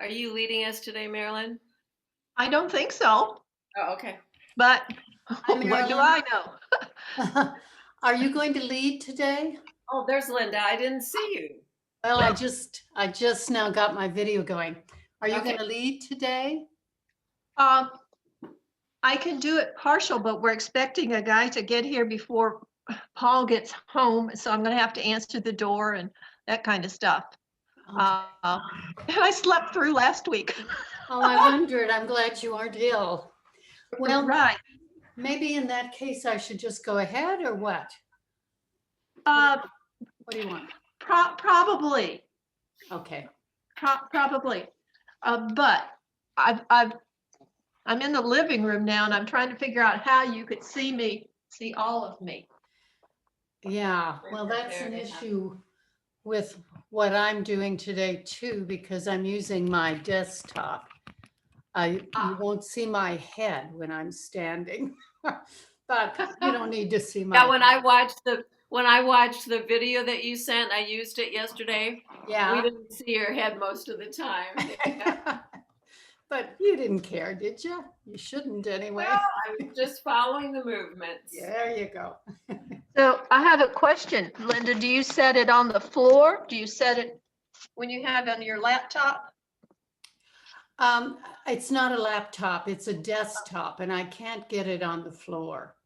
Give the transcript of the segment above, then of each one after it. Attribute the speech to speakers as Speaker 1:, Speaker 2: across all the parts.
Speaker 1: Are you leading us today, Marilyn?
Speaker 2: I don't think so,
Speaker 1: Oh, okay.
Speaker 2: but
Speaker 3: Hi,
Speaker 2: what do
Speaker 3: Marilyn.
Speaker 2: I know?
Speaker 3: Are you going to lead today?
Speaker 1: Oh, there's Linda. I didn't see you.
Speaker 3: Well, I just now got my video going. Are you
Speaker 1: Okay.
Speaker 3: going to lead today?
Speaker 2: I can do it partial, but we're expecting a guy to get here before Paul gets home, so I'm gonna have to answer the door and that kind of stuff.
Speaker 3: Okay.
Speaker 2: And I slept through last week.
Speaker 3: Oh, I wondered. I'm glad you aren't ill. Well,
Speaker 2: Right.
Speaker 3: maybe in that case, I should just go ahead or what?
Speaker 2: Uh,
Speaker 3: What do you want?
Speaker 2: Probably,
Speaker 3: Okay.
Speaker 2: probably. But I'm in the living room now and I'm trying to figure out how you could see all of me.
Speaker 3: Yeah, well, that's an issue with what I'm doing today too, because I'm using my desktop. You won't see my head when I'm standing, but you don't need to see my
Speaker 1: Yeah, when
Speaker 3: head.
Speaker 1: I watched the video that you sent, I used it yesterday.
Speaker 3: Yeah.
Speaker 1: We didn't see your head most of the time.
Speaker 3: But you didn't care, did you? You shouldn't anyway.
Speaker 1: Well, I was just following the movements.
Speaker 3: Yeah, there you go.
Speaker 2: So I have a question, Linda. Do you set it on the floor? Do you set it when you have it on your laptop?
Speaker 3: It's not a laptop, it's a desktop, and I can't get it on the floor.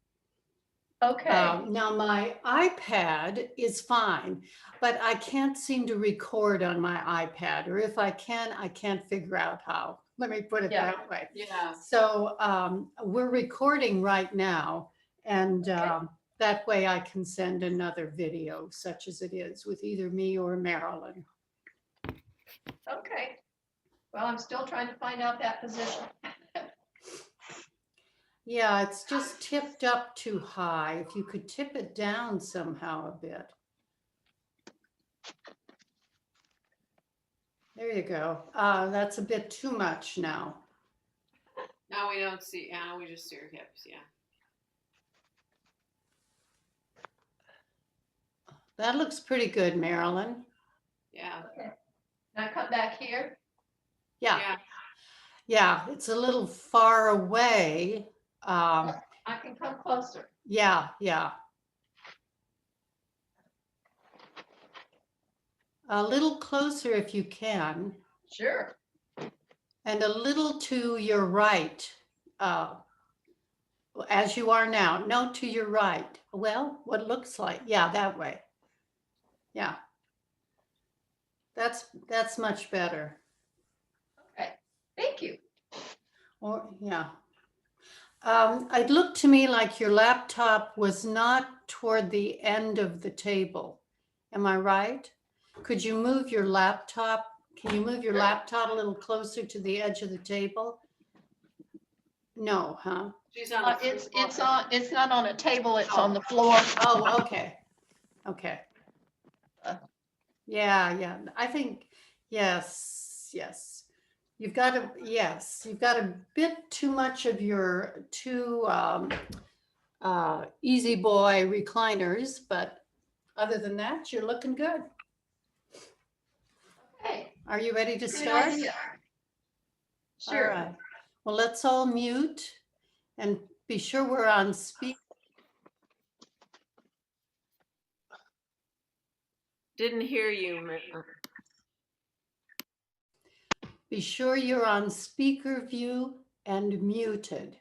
Speaker 2: Okay.
Speaker 3: Now my iPad is fine, but I can't seem to record on my iPad, or if I can, I can't figure out how. Let me put it that way.
Speaker 1: Yeah.
Speaker 3: So we're recording right now, and that way I can send another video, such as it is, with either me or Marilyn.
Speaker 2: Okay. Well, I'm still trying to find out that position.
Speaker 3: Yeah, it's just tipped up too high. If you could tip it down somehow a bit. There you go. That's a bit too much now.
Speaker 1: Now we don't see, yeah, we just see your hips, yeah.
Speaker 3: That looks pretty good, Marilyn.
Speaker 1: Yeah.
Speaker 2: Okay. Can I come back here?
Speaker 3: Yeah.
Speaker 1: Yeah.
Speaker 3: Yeah, it's a little far away.
Speaker 2: I can come closer.
Speaker 3: Yeah, yeah. A little closer if you can.
Speaker 2: Sure.
Speaker 3: And a little to your right, as you are now. No, to your right. Well, what looks like, yeah, that way. Yeah. That's much better.
Speaker 2: Okay. Thank you.
Speaker 3: Or, yeah. It looked to me like your laptop was not toward the end of the table. Am I right? Could you move your laptop? Can you move your laptop a little closer to the edge of the table? No, huh?
Speaker 1: She's on
Speaker 2: It's not on a table, it's on the floor.
Speaker 3: Oh, okay. Okay. Yeah. I think, yes. You've got a bit too much of your two Easy Boy recliners, but other than that, you're looking good.
Speaker 2: Okay.
Speaker 3: Are you ready to
Speaker 2: Good
Speaker 3: start?
Speaker 2: idea. Sure.
Speaker 3: All right. Well, let's all mute and be sure we're on speak.
Speaker 1: Didn't hear you.
Speaker 3: Be sure you're on speaker view and muted.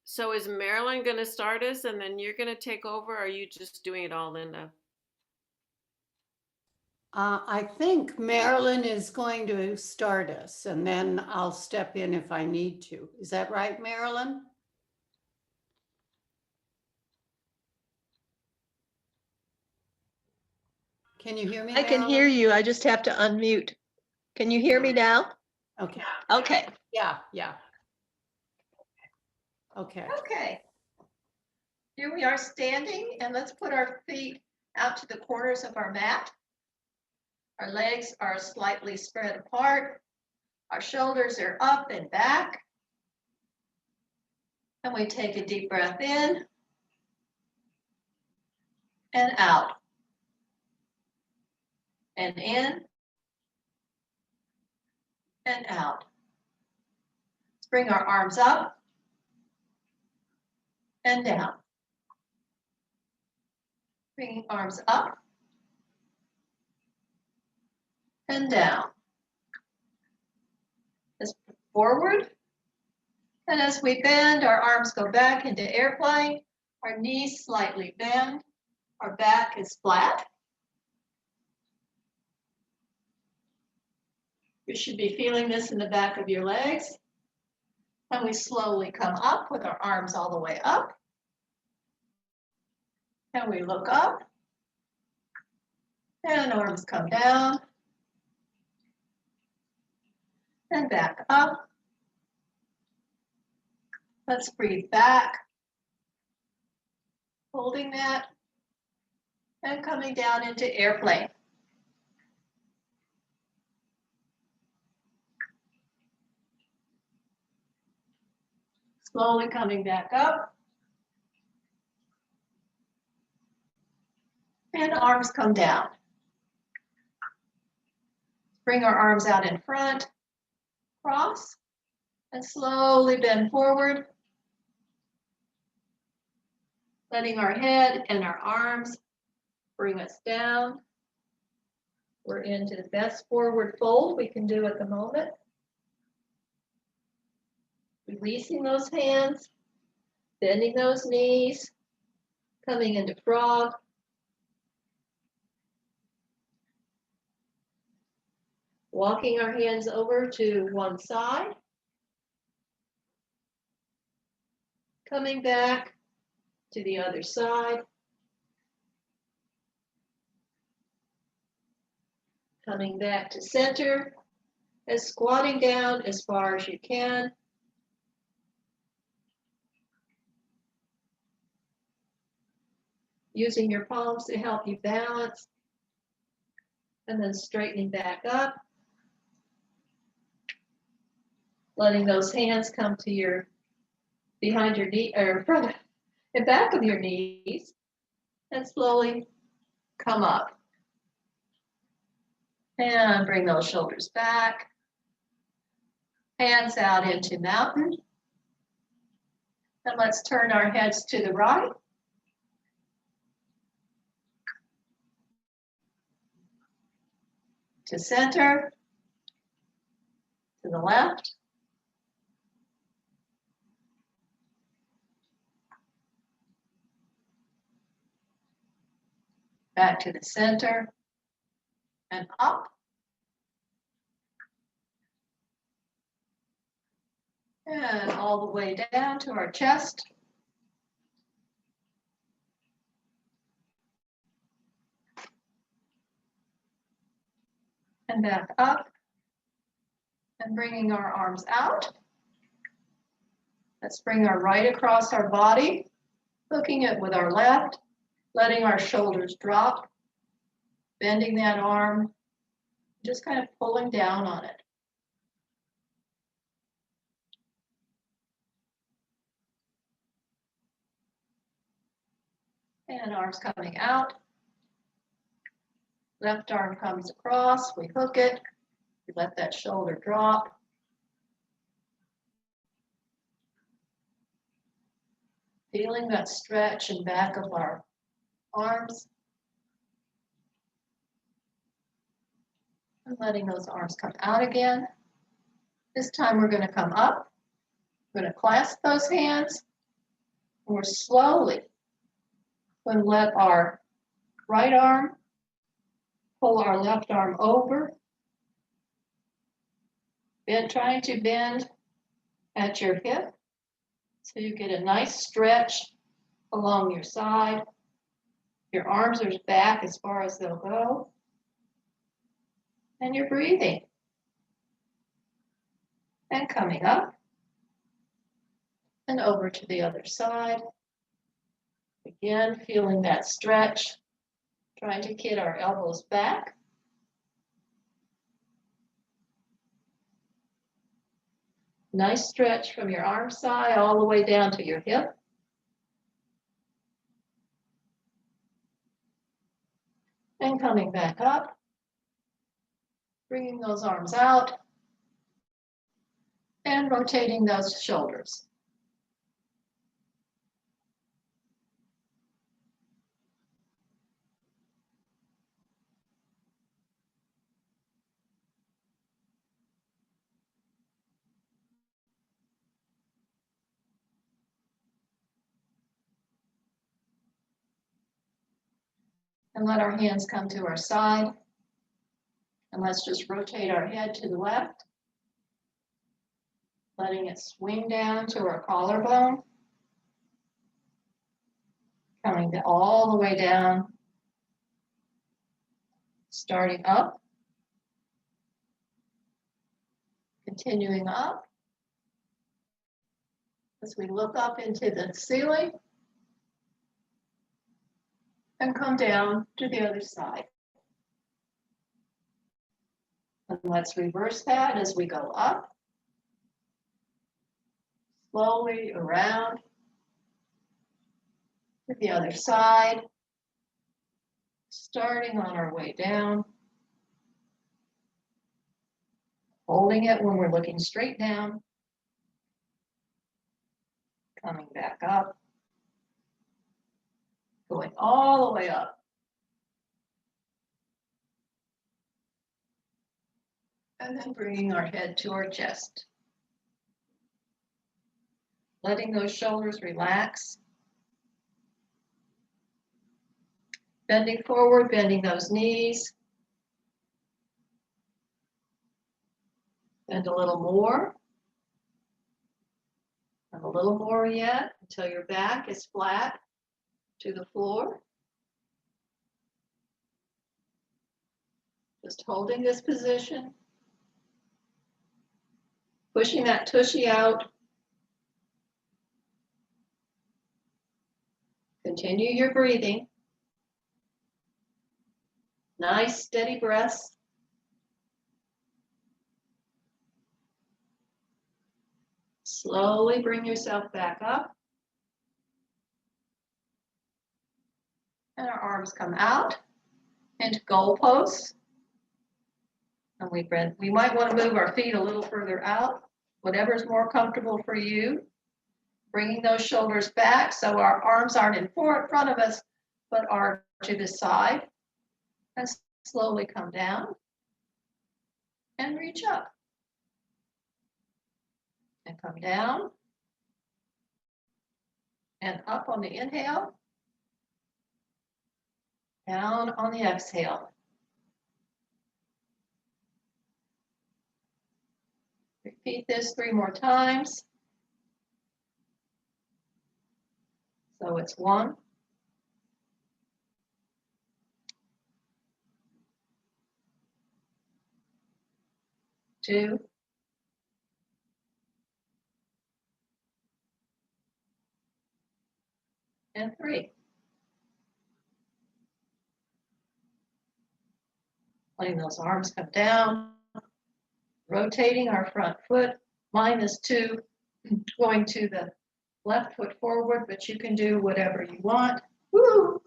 Speaker 1: So is Marilyn going to start us and then you're going to take over? Or are you just doing it all, Linda?
Speaker 3: I think Marilyn is going to start us, and then I'll step in if I need to. Is that right, Marilyn? Can you hear me,
Speaker 2: I can hear you. I just have to unmute. Can you hear me now?
Speaker 3: Okay.
Speaker 2: Okay.
Speaker 3: Yeah. Okay.
Speaker 2: Okay. Here we are standing, and let's put our feet out to the corners of our mat. Our legs are slightly spread apart. Our shoulders are up and back. And we take a deep breath in and out. And in and out. Let's bring our arms up and down. Bringing arms up and down. As forward. And as we bend, our arms go back into airplane. Our knees slightly bend. Our back is flat. You should be feeling this in the back of your legs. And we slowly come up with our arms all the way up. And we look up. And arms come down. And back up. Let's breathe back. Holding that. And coming down into airplane. Slowly coming back up. And arms come down. Bring our arms out in front. Cross. And slowly bend forward. Letting our head and our arms bring us down. We're into the best forward fold we can do at the moment. Releasing those hands, bending those knees, coming into frog. Walking our hands over to one side. Coming back to the other side. Coming back to center and squatting down as far as you can. Using your palms to help you balance. And then straightening back up. Letting those hands come to your behind your knee or front and back of your knees. And slowly come up. And bring those shoulders back. Hands out into mountain. And let's turn our heads to the right. To center. To the left. Back to the center. And up. And all the way down to our chest. And back up. And bringing our arms out. Let's bring our right across our body, hooking it with our left, letting our shoulders drop, bending that arm, just kind of pulling down on it. And arms coming out. Left arm comes across, we hook it, we let that shoulder drop. Feeling that stretch in back of our arms. And letting those arms come out again. This time we're going to come up. We're going to clasp those hands. And we're slowly going to let our right arm pull our left arm over. Trying to bend at your hip. So you get a nice stretch along your side. Your arms are back as far as they'll go. And you're breathing. And coming up. And over to the other side. Again, feeling that stretch. Trying to get our elbows back. Nice stretch from your arm side all the way down to your hip. And coming back up, bringing those arms out and rotating those shoulders. And let our hands come to our side. And let's just rotate our head to the left, letting it swing down to our collarbone, coming all the way down, starting up, continuing up, as we look up into the ceiling, and come down to the other side. And let's reverse that as we go up, slowly around to the other side, starting on our way down, holding it when we're looking straight down, coming back up, going all the way up. And then bringing our head to our chest. Letting those shoulders relax. Bending forward, bending those knees. Bend a little more. And a little more yet until your back is flat to the floor. Just holding this position. Pushing that tushy out. Continue your breathing. Nice steady breaths. Slowly bring yourself back up. And our arms come out into goalposts. And we might want to move our feet a little further out, whatever's more comfortable for you. Bringing those shoulders back so our arms aren't in front of us, but are to the side. And slowly come down and reach up. And come down and up on the inhale, down on the exhale. Repeat this 3 more times. So it's 1, 2, and 3. Letting those arms come down, rotating our front foot, -2, going to the left foot forward, but you can do whatever you want. Woo!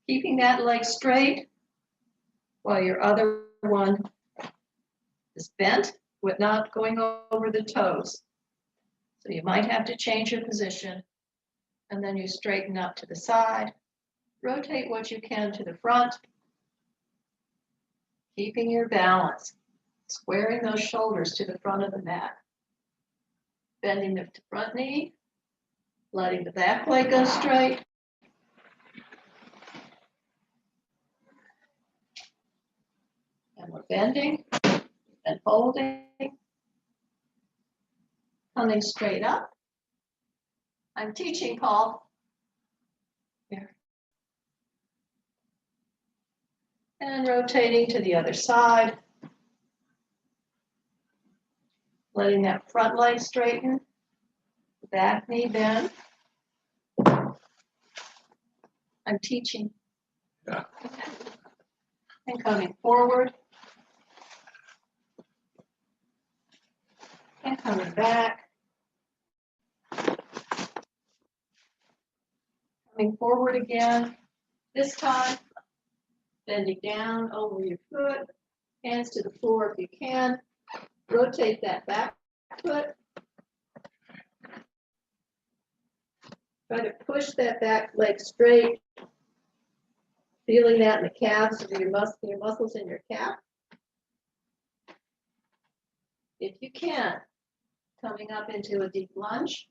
Speaker 2: Keeping that leg straight while your other one is bent, but not going over the toes. So you might have to change your position, and then you straighten up to the side, rotate what you can to the front, keeping your balance, squaring those shoulders to the front of the mat. Bending the front knee, letting the back leg go straight. And we're bending and holding, coming straight up. I'm teaching, Paul. Here. And rotating to the other side. Letting that front leg straighten, back knee bend. I'm teaching.
Speaker 4: Yeah.
Speaker 2: And coming forward. coming back. Coming forward again. This time, bending down over your foot, hands to the floor if you can. Rotate that back foot. Try to push that back leg straight, feeling that in the calves of your muscles in your calf. If you can, coming up into a deep lunge.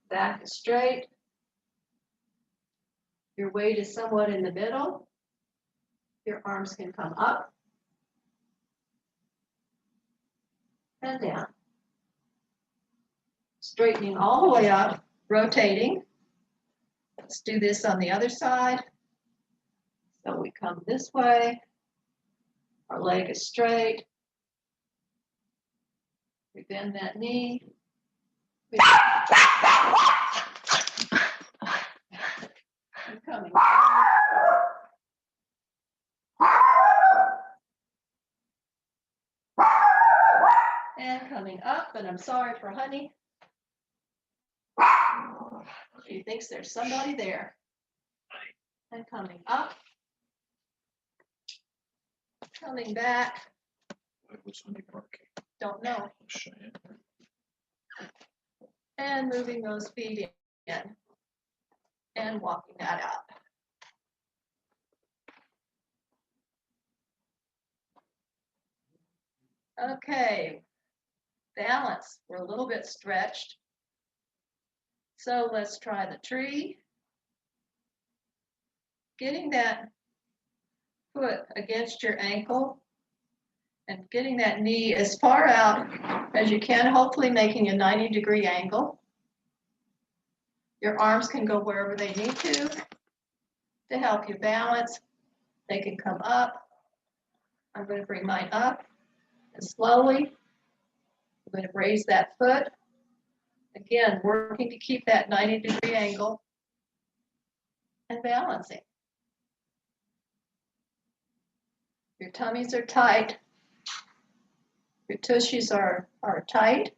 Speaker 2: Back is straight. Your weight is somewhat in the middle. Your arms can come up and down. Straightening all the way up, rotating. Let's do this on the other side. So we come this way. Our leg is straight. We bend that knee. I'm coming. And coming up, and I'm sorry for honey. She thinks there's somebody there. And coming up. Coming back.
Speaker 4: What's honey barking?
Speaker 2: Don't know.
Speaker 4: Cheyenne.
Speaker 2: And moving those feet in. And walking that out. Okay. Balance. We're a little bit stretched. So let's try the tree. Getting that foot against your ankle and getting that knee as far out as you can, hopefully making a 90-degree angle. Your arms can go wherever they need to help you balance. They can come up. I'm going to bring mine up and slowly I'm going to raise that foot. Again, working to keep that 90-degree angle and balancing. Your tummies are tight. Your tushies are tight.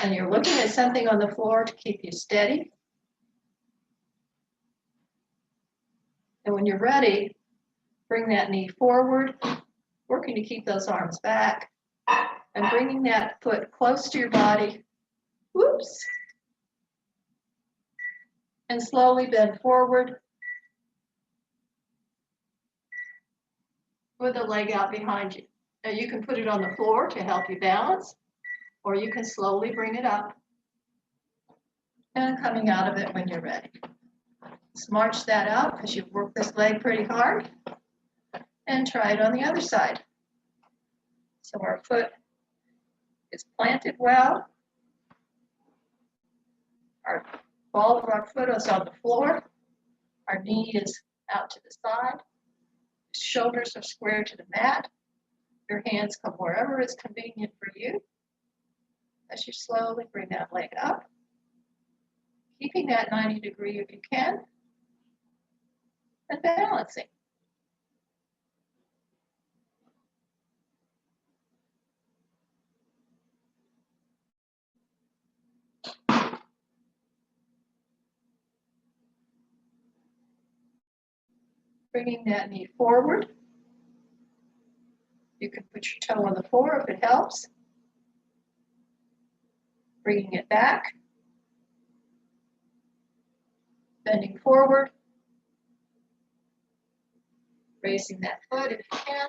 Speaker 2: And you're looking at something on the floor to keep you steady. And when you're ready, bring that knee forward, working to keep those arms back, and bringing that foot close to your body. Whoops. And slowly bend forward with the leg out behind you. Now you can put it on the floor to help you balance, or you can slowly bring it up and coming out of it when you're ready. Let's march that out because you've worked this leg pretty hard, and try it on the other side. So our foot is planted well. Our ball of our foot is on the floor. Our knee is out to the side. Shoulders are square to the mat. Your hands come wherever is convenient for you. As you slowly bring that leg up, keeping that 90-degree if you can, and balancing. Bringing that knee forward. You can put your toe on the floor if it helps. Bringing it back. Bending forward. Raising that foot if you can.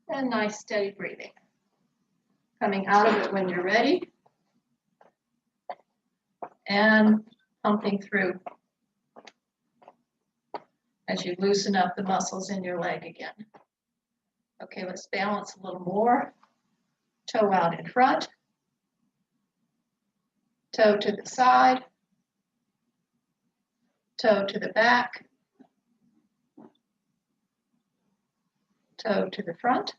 Speaker 2: And nice steady breathing. Coming out of it when you're ready. And pumping through as you loosen up the muscles in your leg again. Okay, let's balance a little more. Toe out in front. Toe to the side. Toe to the back. Toe to the front.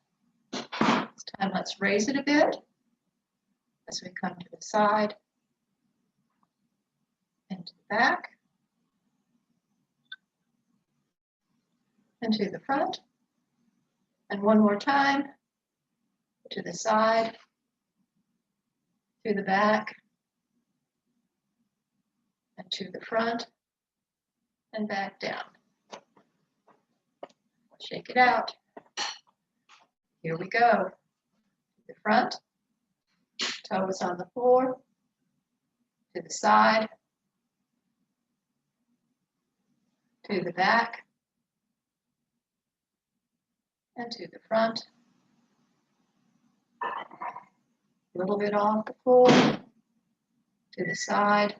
Speaker 2: This time let's raise it a bit as we come to the side and to the back. and to the front. And one more time, to the side, to the back, and to the front, and back down. Shake it out. Here we go. To the front, toes on the floor, to the side, to the back, and to the front. A little bit off the floor, to the side,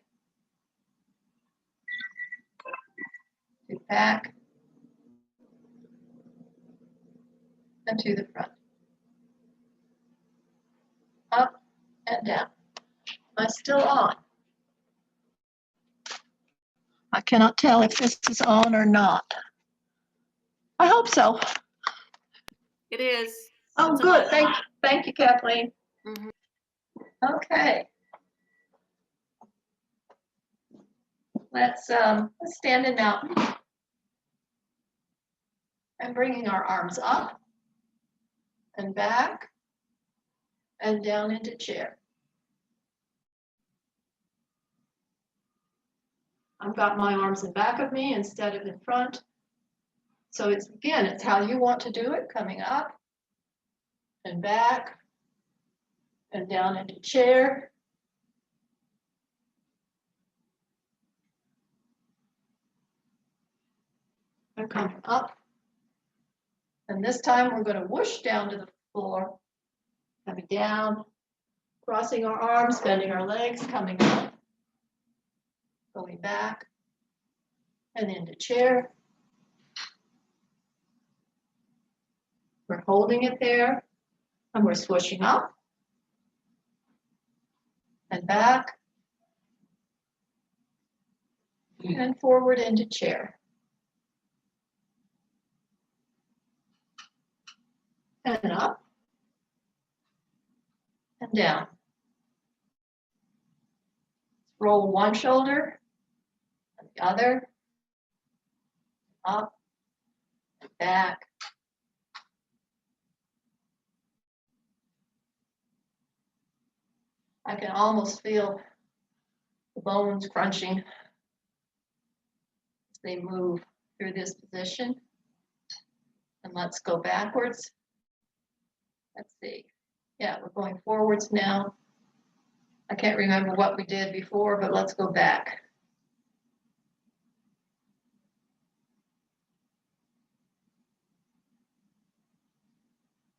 Speaker 2: to the back, and to the front. Up and down. Am I still on? I cannot tell if this is on or not. I hope so.
Speaker 1: It is.
Speaker 2: Oh,
Speaker 1: It's
Speaker 2: good.
Speaker 1: on.
Speaker 2: Thank you, Kathleen.
Speaker 1: Mhm.
Speaker 2: Okay. Let's stand in mountain. And bringing our arms up and back and down into chair. I've got my arms in back of me instead of in front. So it's how you want to do it, coming up and back and down into chair. And come up. And this time we're going to whoosh down to the floor, coming down, crossing our arms, bending our legs, coming up, going back and into chair. We're holding it there and we're swooshing up and back and forward into chair. And up and down. Roll one shoulder and the other, up and back. I can almost feel the bones crunching as they move through this position. And let's go backwards. Let's see. Yeah, we're going forwards now. I can't remember what we did before, but let's go back.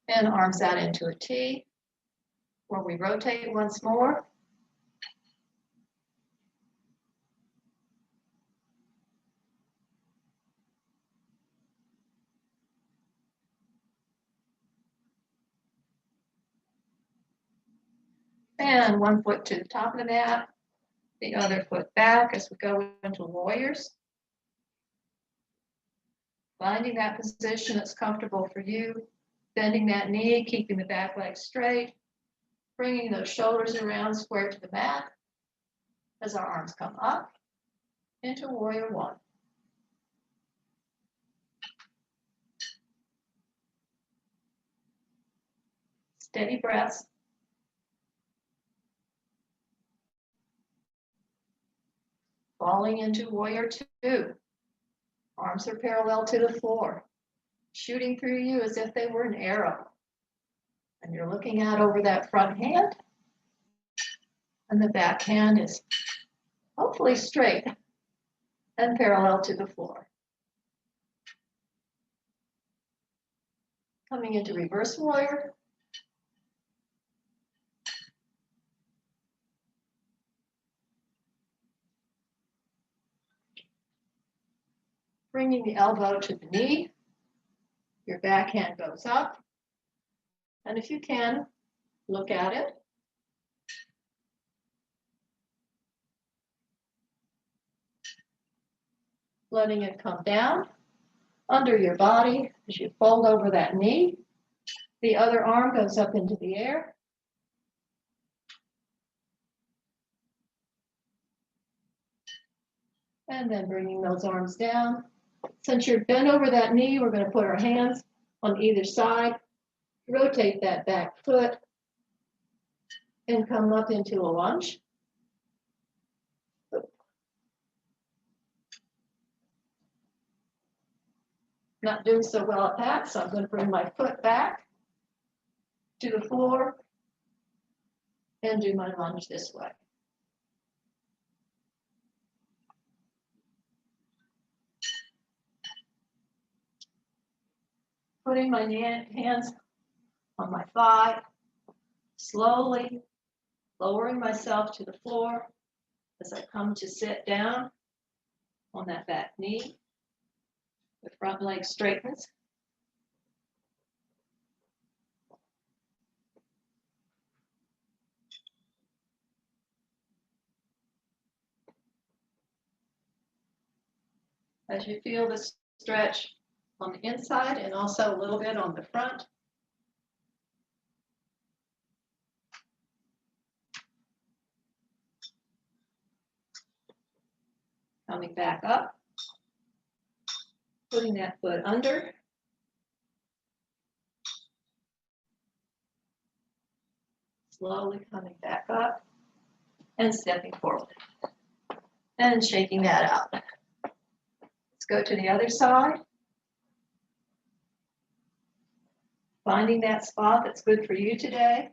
Speaker 2: And arms out into a T, where we rotate once more. And one foot to the top of the mat, the other foot back as we go into warriors. Finding that position that's comfortable for you, bending that knee, keeping the back leg straight, bringing those shoulders around square to the mat as our arms come up into warrior one. Steady breaths. Falling into warrior two. Arms are parallel to the floor, shooting through you as if they were an arrow. And you're looking out over that front hand, and the back hand is hopefully straight and parallel to the floor. Coming into reverse warrior. Bringing the elbow to the knee, your back hand goes up, and if you can, look at it. Letting it come down under your body as you fold over that knee. The other arm goes up into the air. And then bringing those arms down Since you're bent over that knee, we're going to put our hands on either side, rotate that back foot, and come up into a lunge. Not doing so well at that, so I'm going to bring my foot back to the floor and do my lunge this way. Putting my hands on my thigh, slowly lowering myself to the floor as I come to sit down on that back knee. The front leg straightens. As you feel the stretch on the inside and also a little bit on the front. Coming back up, putting that foot under. Slowly coming back up and stepping forward and shaking that out. Let's go to the other side. Finding that spot that's good for you today.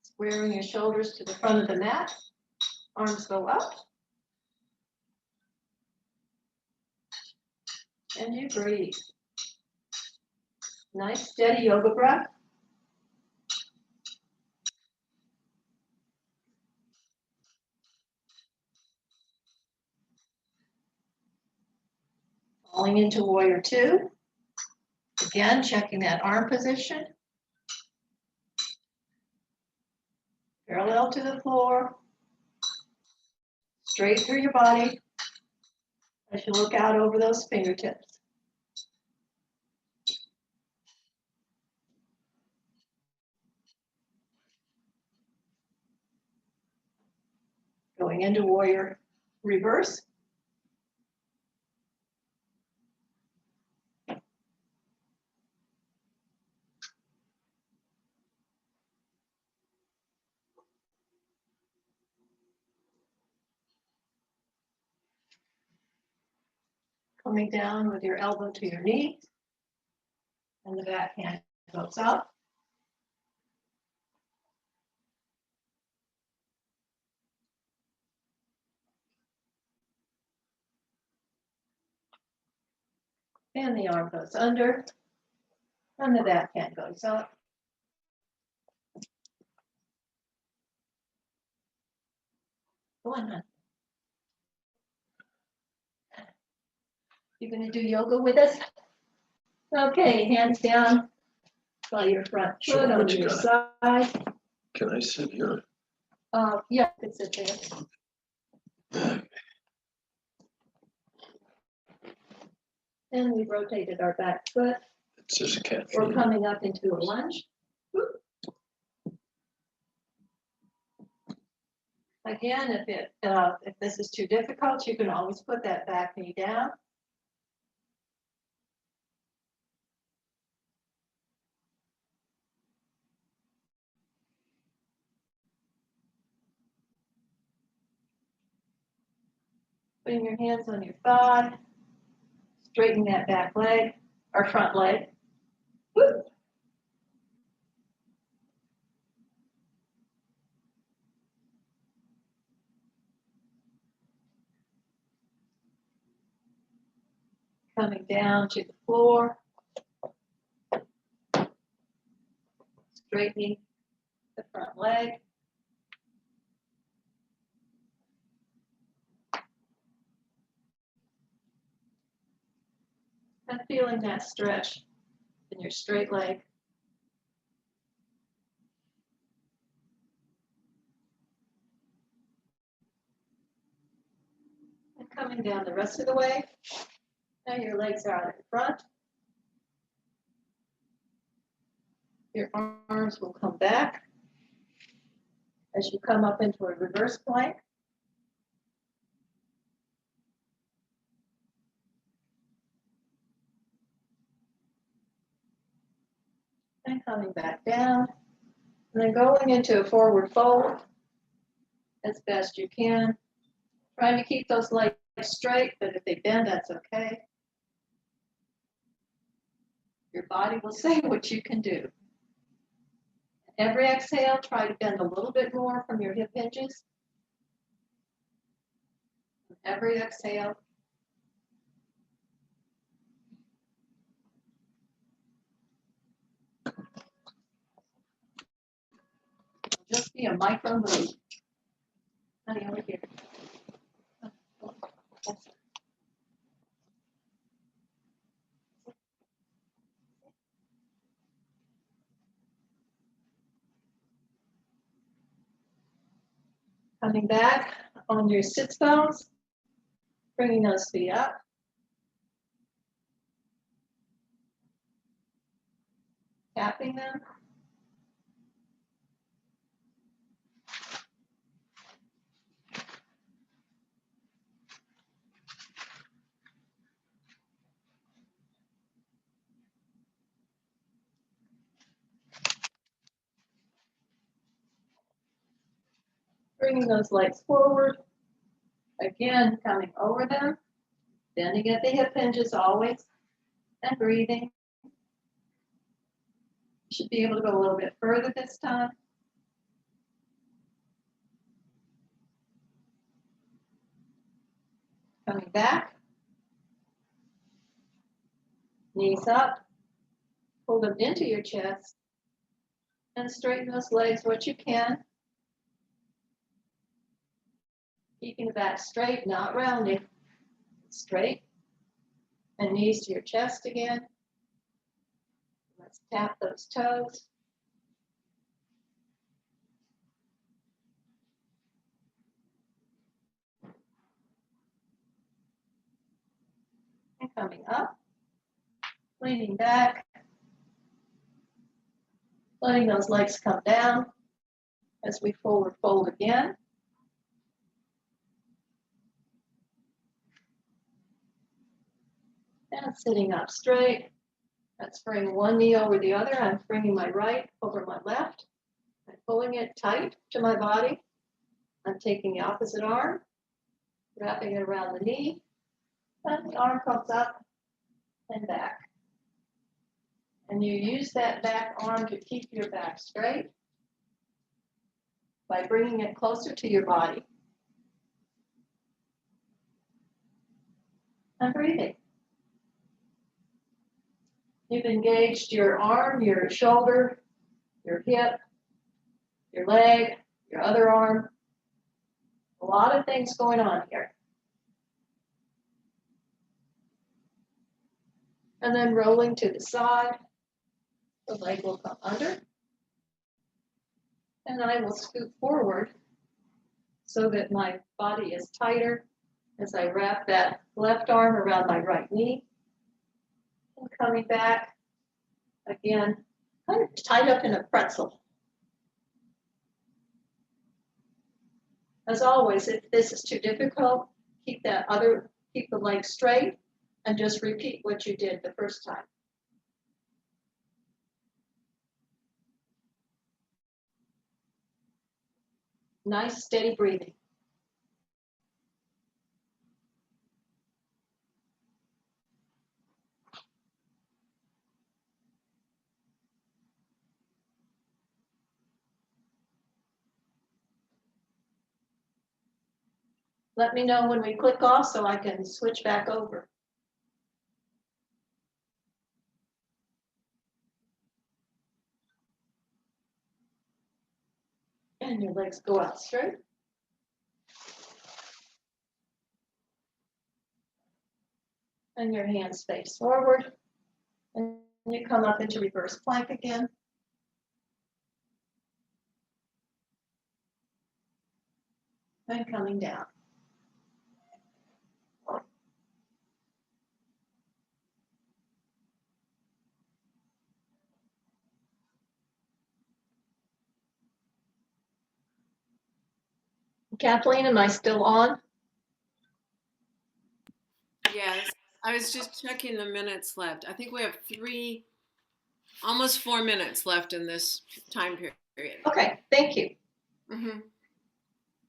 Speaker 2: Squaring your shoulders to the front of the mat. Arms go up. And you breathe. Nice steady yoga breath. Falling into warrior two. Again, checking that arm position. Parallel to the floor. Straight through your body as you look out over those fingertips. Going into warrior reverse. Coming down with your elbow to your knee, and the back hand goes up. And the arm goes under, and the back hand goes up. Go on, hon. You're going to do yoga with us? Okay, hands down by your front
Speaker 4: Sure,
Speaker 2: foot on
Speaker 4: what you
Speaker 2: your
Speaker 4: got?
Speaker 2: side.
Speaker 4: Can I sit here?
Speaker 2: Yeah, you can sit there. And we rotated our back foot.
Speaker 4: It's just a cat
Speaker 2: We're
Speaker 4: food.
Speaker 2: coming up into a lunge. Again, if this is too difficult, you can always put that back knee down. Putting your hands on your thigh, straighten that back leg, or front leg. Woo. Coming down to the floor. Straightening the front leg. And feeling that stretch in your straight leg. And coming down the rest of the way. Now your legs are out in front. Your arms will come back as you come up into a reverse plank. And coming back down. And then going into a forward fold as best you can. Trying to keep those legs straight, but if they bend, that's okay. Your body will say what you can do. Every exhale, try to bend a little bit more from your hip hinges. Every exhale. Just be a micro move. Honey, over here. Coming back on your sits bones, bringing those feet up. Tapping them. Bringing those legs forward. Again, coming over them. Bending at the hip hinges always. And breathing. You should be able to go a little bit further this time. Coming back. Knees up. Pull them into your chest. And straighten those legs what you can. Keeping the back straight, not rounding. Straight. And knees to your chest again. Let's tap those toes. And coming up. Leaning back. Letting those legs come down as we forward fold again. And sitting up straight. Let's bring one knee over the other. I'm bringing my right over my left. I'm pulling it tight to my body. I'm taking the opposite arm, wrapping it around the knee, and the arm comes up and back. And you use that back arm to keep your back straight by bringing it closer to your body. And breathing. You've engaged your arm, your shoulder, your hip, your leg, your other arm. A lot of things going on here. And then rolling to the side. The leg will come under. And I will scoot forward so that my body is tighter as I wrap that left arm around my right knee. And coming back, again, kind of tied up in a pretzel. As always, if this is too difficult, keep the leg straight and just repeat what you did the first time. Nice, steady breathing. Let me know when we click off so I can switch back over. And your legs go out straight. And your hands face forward. And you come up into reverse plank again. And coming down. Kathleen, am I still on?
Speaker 1: Yes, I was just checking the minutes left. I think we have 3 Almost 4 minutes left in this time period.
Speaker 2: Okay, thank you.
Speaker 1: Mm-hmm.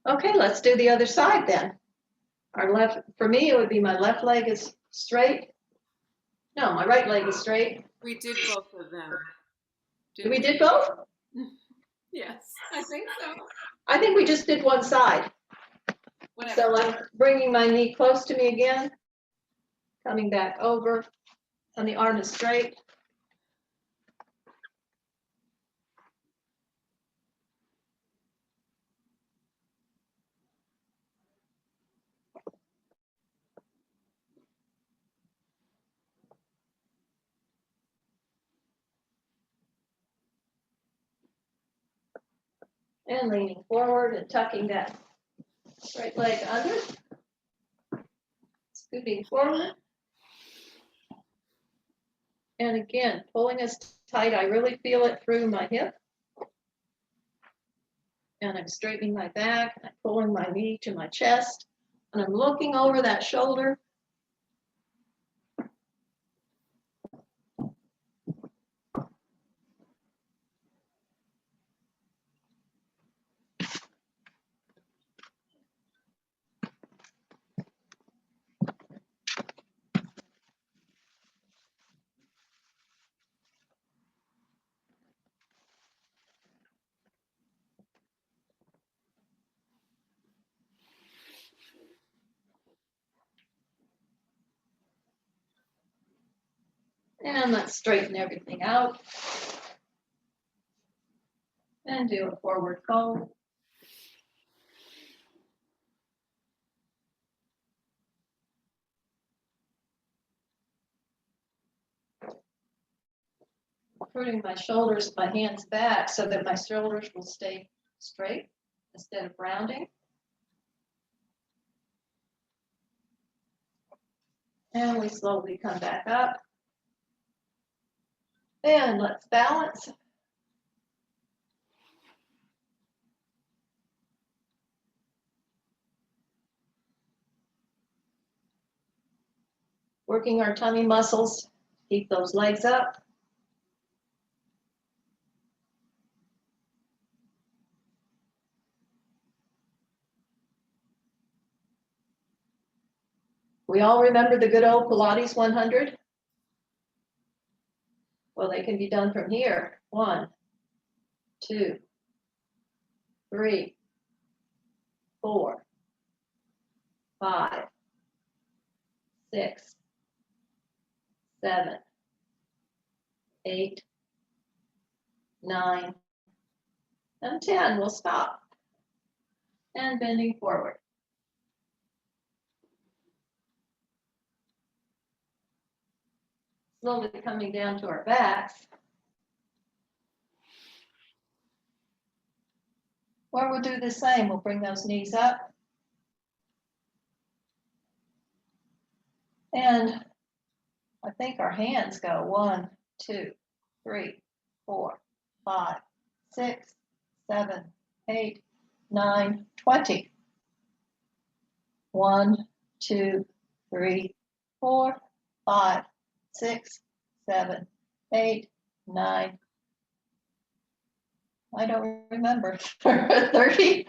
Speaker 2: Okay, let's do the other side then. Our left, for me, it would be my left leg is straight. No, my right leg is straight.
Speaker 1: We did both of them.
Speaker 2: We did both?
Speaker 1: Yes, I think so.
Speaker 2: I think we just did one side.
Speaker 1: Whatever.
Speaker 2: So I'm bringing my knee close to me again, coming back over, and the arm is straight. And leaning forward and tucking that right leg under. Scooping forward. And again, pulling us tight. I really feel it through my hip. And I'm straightening my back. I'm pulling my knee to my chest. And I'm looking over that shoulder. And let's straighten everything out. And do a forward fold. Putting my shoulders, my hands back so that my shoulders will stay straight instead of rounding. And we slowly come back up. And let's balance. Working our tummy muscles, keep those legs up. We all remember the good old Pilates 100? Well, they can be done from here. 1, 2, 3, 4, 5, 6, 7, 8, 9, and 10. We'll stop. And bending forward. Slowly coming down to our backs. Or we'll do the same. We'll bring those knees up. And I think our hands go 1, 2, 3, 4, 5, 6, 7, 8, 9, 20. 1, 2, 3, 4, 5, 6, 7, 8, 9. I don't remember. 30.